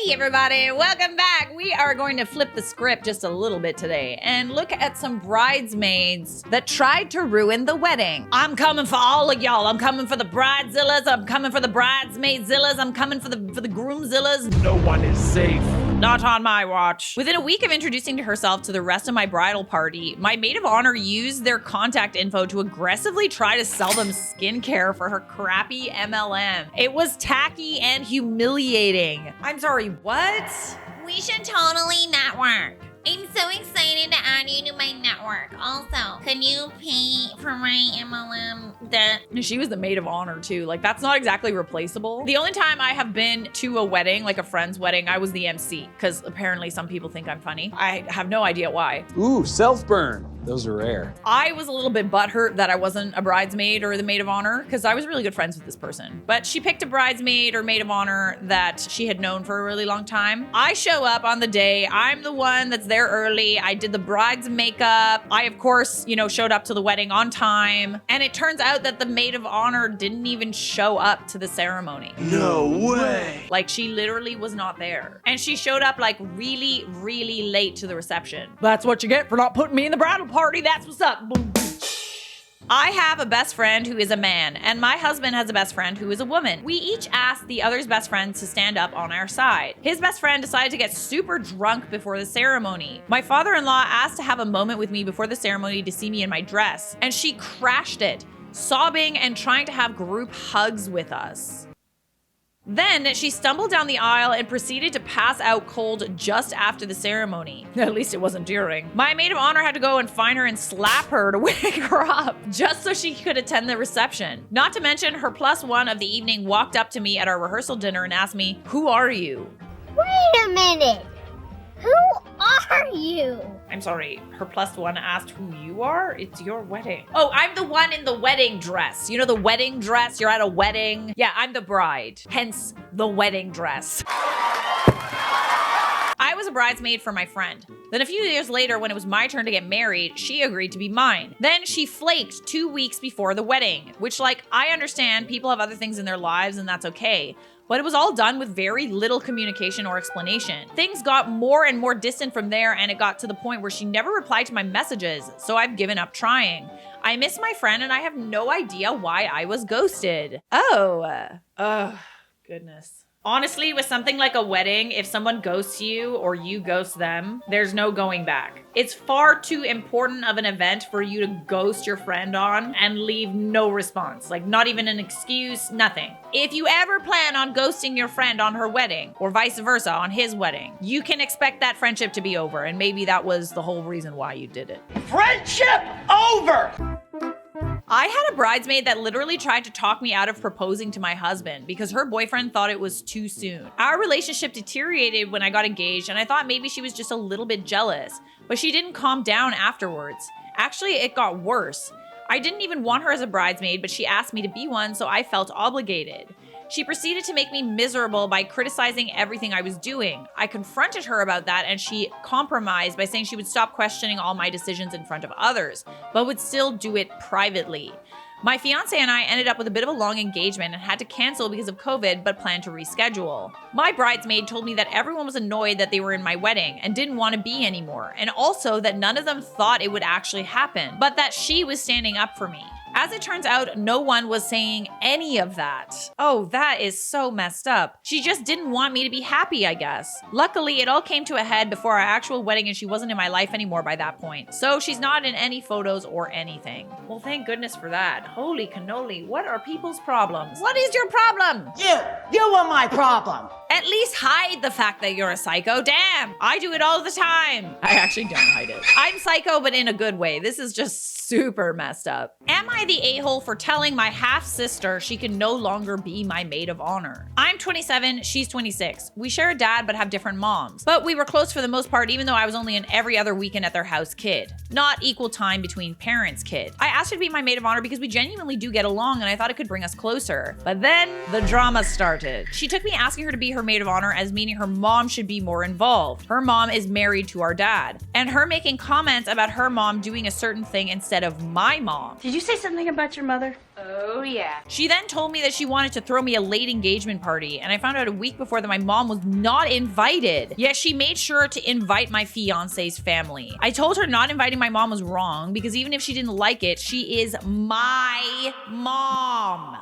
Hey everybody, welcome back. We are going to flip the script just a little bit today and look at some bridesmaids that tried to ruin the wedding. I'm coming for all of y'all. I'm coming for the bridezillas. I'm coming for the bridesmaidzillas. I'm coming for the groomzillas. No one is safe. Not on my watch. Within a week of introducing herself to the rest of my bridal party, my maid of honor used their contact info to aggressively try to sell them skincare for her crappy MLM. It was tacky and humiliating. I'm sorry, what? We should totally network. I'm so excited to add you to my network. Also, can you pay for my MLM debt? She was the maid of honor too. Like, that's not exactly replaceable. The only time I have been to a wedding, like a friend's wedding, I was the MC, because apparently some people think I'm funny. I have no idea why. Ooh, self-burn. Those are rare. I was a little bit butthurt that I wasn't a bridesmaid or the maid of honor, because I was really good friends with this person. But she picked a bridesmaid or maid of honor that she had known for a really long time. I show up on the day. I'm the one that's there early. I did the bride's makeup. I, of course, showed up to the wedding on time. And it turns out that the maid of honor didn't even show up to the ceremony. No way. Like, she literally was not there. And she showed up like really, really late to the reception. That's what you get for not putting me in the bridal party. That's what's up. Boom. I have a best friend who is a man, and my husband has a best friend who is a woman. We each asked the other's best friend to stand up on our side. His best friend decided to get super drunk before the ceremony. My father-in-law asked to have a moment with me before the ceremony to see me in my dress, and she crashed it, sobbing and trying to have group hugs with us. Then she stumbled down the aisle and proceeded to pass out cold just after the ceremony. At least it wasn't during. My maid of honor had to go and find her and slap her to wake her up, just so she could attend the reception. Not to mention, her plus one of the evening walked up to me at our rehearsal dinner and asked me, "Who are you?" Wait a minute! Who are you? I'm sorry, her plus one asked who you are? It's your wedding. Oh, I'm the one in the wedding dress. You know the wedding dress? You're at a wedding. Yeah, I'm the bride. Hence, the wedding dress. I was a bridesmaid for my friend. Then a few years later, when it was my turn to get married, she agreed to be mine. Then she flaked 2 weeks before the wedding, which, like, I understand people have other things in their lives and that's okay. But it was all done with very little communication or explanation. Things got more and more distant from there, and it got to the point where she never replied to my messages, so I've given up trying. I miss my friend, and I have no idea why I was ghosted. Oh, goodness. Honestly, with something like a wedding, if someone ghosts you or you ghost them, there's no going back. It's far too important of an event for you to ghost your friend on and leave no response. Like, not even an excuse, nothing. If you ever plan on ghosting your friend on her wedding, or vice versa on his wedding, you can expect that friendship to be over, and maybe that was the whole reason why you did it. Friendship over! I had a bridesmaid that literally tried to talk me out of proposing to my husband because her boyfriend thought it was too soon. Our relationship deteriorated when I got engaged, and I thought maybe she was just a little bit jealous, but she didn't calm down afterwards. Actually, it got worse. I didn't even want her as a bridesmaid, but she asked me to be one, so I felt obligated. She proceeded to make me miserable by criticizing everything I was doing. I confronted her about that, and she compromised by saying she would stop questioning all my decisions in front of others, but would still do it privately. My fiance and I ended up with a bit of a long engagement and had to cancel because of COVID, but planned to reschedule. My bridesmaid told me that everyone was annoyed that they were in my wedding and didn't want to be anymore, and also that none of them thought it would actually happen, but that she was standing up for me. As it turns out, no one was saying any of that. Oh, that is so messed up. She just didn't want me to be happy, I guess. Luckily, it all came to a head before our actual wedding and she wasn't in my life anymore by that point. So she's not in any photos or anything. Well, thank goodness for that. Holy cannoli, what are people's problems? What is your problem? You are my problem. At least hide the fact that you're a psycho. Damn, I do it all the time. I actually don't hide it. I'm psycho, but in a good way. This is just super messed up. Am I the a-hole for telling my half-sister she can no longer be my maid of honor? I'm 27, she's 26. We share a dad but have different moms. But we were close for the most part, even though I was only an every other weekend at their house kid. Not equal time between parents kid. I asked her to be my maid of honor because we genuinely do get along and I thought it could bring us closer. But then the drama started. She took me asking her to be her maid of honor as meaning her mom should be more involved. Her mom is married to our dad. And her making comments about her mom doing a certain thing instead of my mom. Did you say something something about your mother? Oh, yeah. She then told me that she wanted to throw me a late engagement party, and I found out a week before that my mom was not invited. Yet she made sure to invite my fiance's family. I told her not inviting my mom was wrong because even if she didn't like it, she is my mom.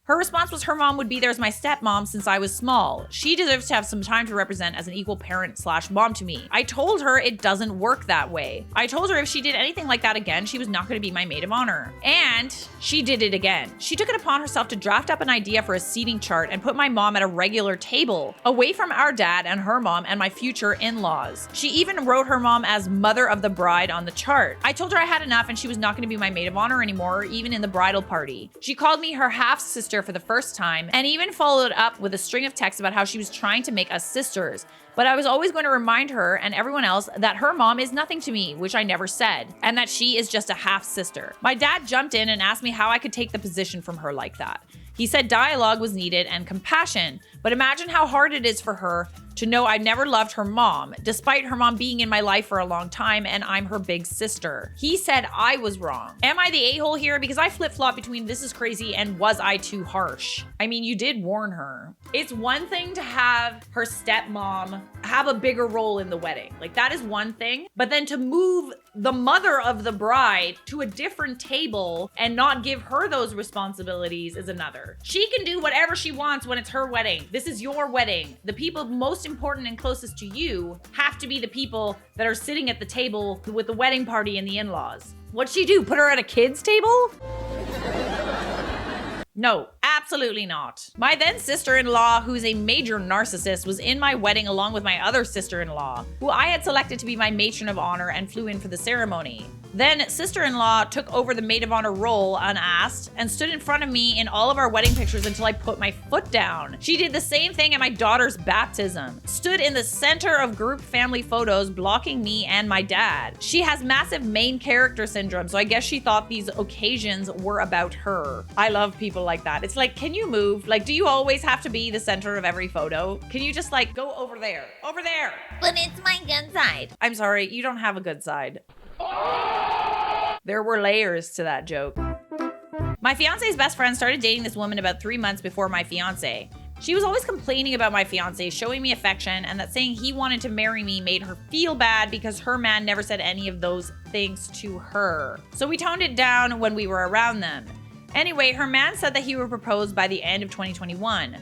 Her response was her mom would be there as my stepmom since I was small. She deserves to have some time to represent as an equal parent/mom to me. I told her it doesn't work that way. I told her if she did anything like that again, she was not going to be my maid of honor. And she did it again. She took it upon herself to draft up an idea for a seating chart and put my mom at a regular table, away from our dad and her mom and my future in-laws. She even wrote her mom as mother of the bride on the chart. I told her I had enough and she was not going to be my maid of honor anymore, even in the bridal party. She called me her half-sister for the first time and even followed up with a string of texts about how she was trying to make us sisters. But I was always going to remind her and everyone else that her mom is nothing to me, which I never said, and that she is just a half-sister. My dad jumped in and asked me how I could take the position from her like that. He said dialogue was needed and compassion, but imagine how hard it is for her to know I never loved her mom, despite her mom being in my life for a long time and I'm her big sister. He said I was wrong. Am I the a-hole here? Because I flip-flop between this is crazy and was I too harsh? I mean, you did warn her. It's one thing to have her stepmom have a bigger role in the wedding. Like, that is one thing. But then to move the mother of the bride to a different table and not give her those responsibilities is another. She can do whatever she wants when it's her wedding. This is your wedding. The people most important and closest to you have to be the people that are sitting at the table with the wedding party and the in-laws. What'd she do? Put her at a kid's table? No, absolutely not. My then sister-in-law, who's a major narcissist, was in my wedding along with my other sister-in-law, who I had selected to be my matron of honor and flew in for the ceremony. Then sister-in-law took over the maid of honor role unasked and stood in front of me in all of our wedding pictures until I put my foot down. She did the same thing at my daughter's baptism, stood in the center of group family photos blocking me and my dad. She has massive main character syndrome, so I guess she thought these occasions were about her. I love people like that. It's like, can you move? Like, do you always have to be the center of every photo? Can you just like go over there? Over there! But it's my good side. I'm sorry, you don't have a good side. There were layers to that joke. My fiance's best friend started dating this woman about 3 months before my fiance. She was always complaining about my fiance, showing me affection, and that saying he wanted to marry me made her feel bad because her man never said any of those things to her. So we toned it down when we were around them. Anyway, her man said that he would propose by the end of 2021.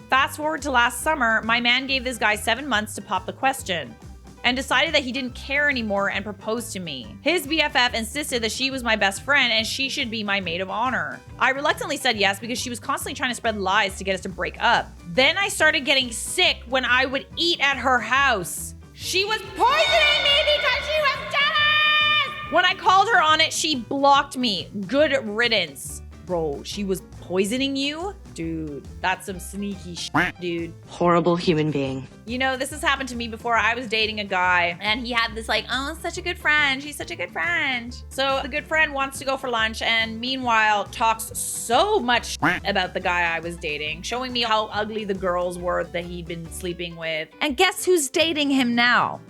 Fast forward to last summer, my man gave this guy 7 months to pop the question and decided that he didn't care anymore and proposed to me. His BFF insisted that she was my best friend and she should be my maid of honor. I reluctantly said yes because she was constantly trying to spread lies to get us to break up. Then I started getting sick when I would eat at her house. She was poisoning me because she was jealous! When I called her on it, she blocked me. Good riddance. Bro, she was poisoning you? Dude, that's some sneaky shit, dude. Horrible human being. You know, this has happened to me before. I was dating a guy and he had this like, oh, such a good friend. She's such a good friend. So the good friend wants to go for lunch and meanwhile talks so much shit about the guy I was dating, showing me how ugly the girls were that he'd been sleeping with. And guess who's dating him now?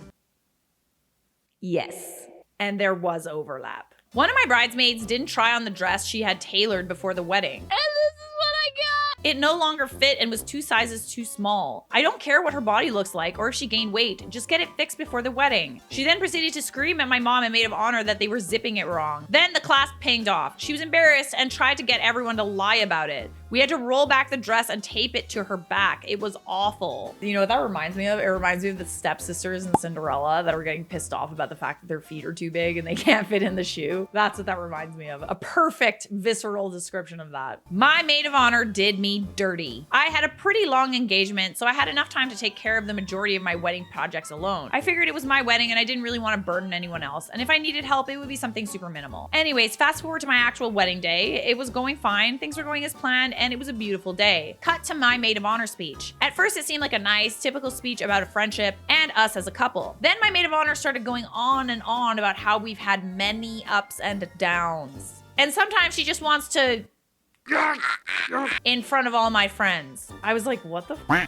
Yes. And there was overlap. One of my bridesmaids didn't try on the dress she had tailored before the wedding. And this is what I got! It no longer fit and was 2 sizes too small. I don't care what her body looks like or if she gained weight, just get it fixed before the wedding. She then proceeded to scream at my mom and maid of honor that they were zipping it wrong. Then the class pinged off. She was embarrassed and tried to get everyone to lie about it. We had to roll back the dress and tape it to her back. It was awful. You know what that reminds me of? It reminds me of the stepsisters in Cinderella that are getting pissed off about the fact that their feet are too big and they can't fit in the shoe. That's what that reminds me of. A perfect visceral description of that. My maid of honor did me dirty. I had a pretty long engagement, so I had enough time to take care of the majority of my wedding projects alone. I figured it was my wedding and I didn't really want to burden anyone else. And if I needed help, it would be something super minimal. Anyways, fast forward to my actual wedding day. It was going fine. Things were going as planned and it was a beautiful day. Cut to my maid of honor speech. At first, it seemed like a nice, typical speech about a friendship and us as a couple. Then my maid of honor started going on and on about how we've had many ups and downs. And sometimes she just wants to in front of all my friends. I was like, what the f?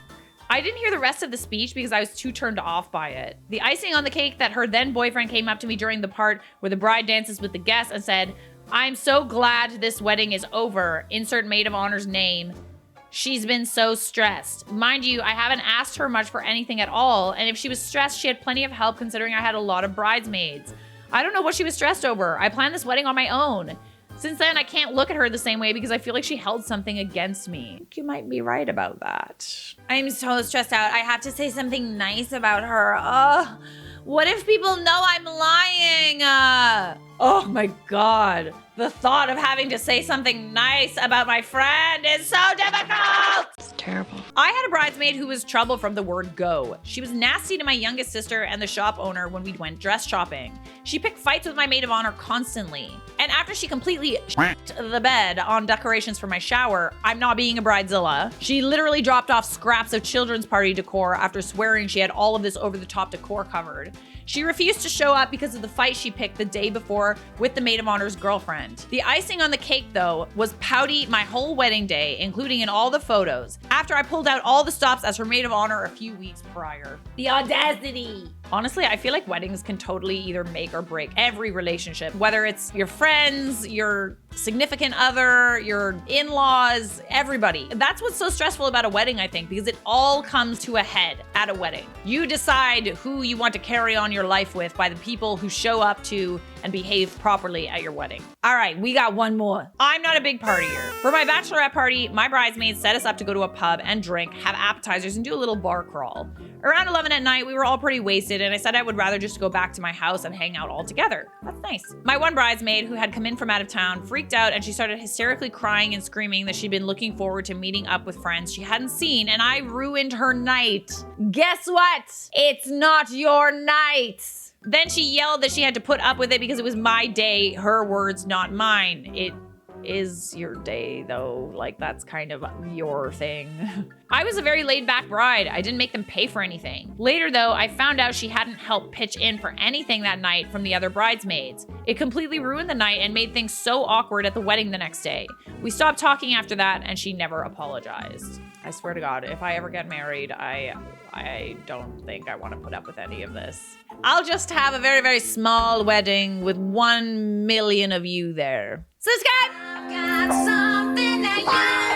I didn't hear the rest of the speech because I was too turned off by it. The icing on the cake that her then boyfriend came up to me during the part where the bride dances with the guests and said, I'm so glad this wedding is over. Insert maid of honor's name. She's been so stressed. Mind you, I haven't asked her much for anything at all, and if she was stressed, she had plenty of help considering I had a lot of bridesmaids. I don't know what she was stressed over. I planned this wedding on my own. Since then, I can't look at her the same way because I feel like she held something against me. I think you might be right about that. I'm so stressed out. I have to say something nice about her. What if people know I'm lying? Oh my God. The thought of having to say something nice about my friend is so difficult. It's terrible. I had a bridesmaid who was trouble from the word go. She was nasty to my youngest sister and the shop owner when we went dress shopping. She picked fights with my maid of honor constantly. And after she completely shit the bed on decorations for my shower, I'm not being a bridezilla, she literally dropped off scraps of children's party decor after swearing she had all of this over-the-top decor covered. She refused to show up because of the fight she picked the day before with the maid of honor's girlfriend. The icing on the cake, though, was pouty my whole wedding day, including in all the photos, after I pulled out all the stops as her maid of honor a few weeks prior. The audacity. Honestly, I feel like weddings can totally either make or break every relationship, whether it's your friends, your significant other, your in-laws, everybody. That's what's so stressful about a wedding, I think, because it all comes to a head at a wedding. You decide who you want to carry on your life with by the people who show up to and behave properly at your wedding. All right, we got one more. I'm not a big partier. For my bachelorette party, my bridesmaids set us up to go to a pub and drink, have appetizers, and do a little bar crawl. Around 11 at night, we were all pretty wasted, and I said I would rather just go back to my house and hang out all together. That's nice. My one bridesmaid, who had come in from out of town, freaked out and she started hysterically crying and screaming that she'd been looking forward to meeting up with friends she hadn't seen, and I ruined her night. Guess what? It's not your night. Then she yelled that she had to put up with it because it was my day, her words, not mine. It is your day, though. Like, that's kind of your thing. I was a very laid-back bride. I didn't make them pay for anything. Later, though, I found out she hadn't helped pitch in for anything that night from the other bridesmaids. It completely ruined the night and made things so awkward at the wedding the next day. We stopped talking after that, and she never apologized. I swear to God, if I ever get married, I don't think I want to put up with any of this. I'll just have a very, very small wedding with 1 million of you there. Subscribe! I've got something that you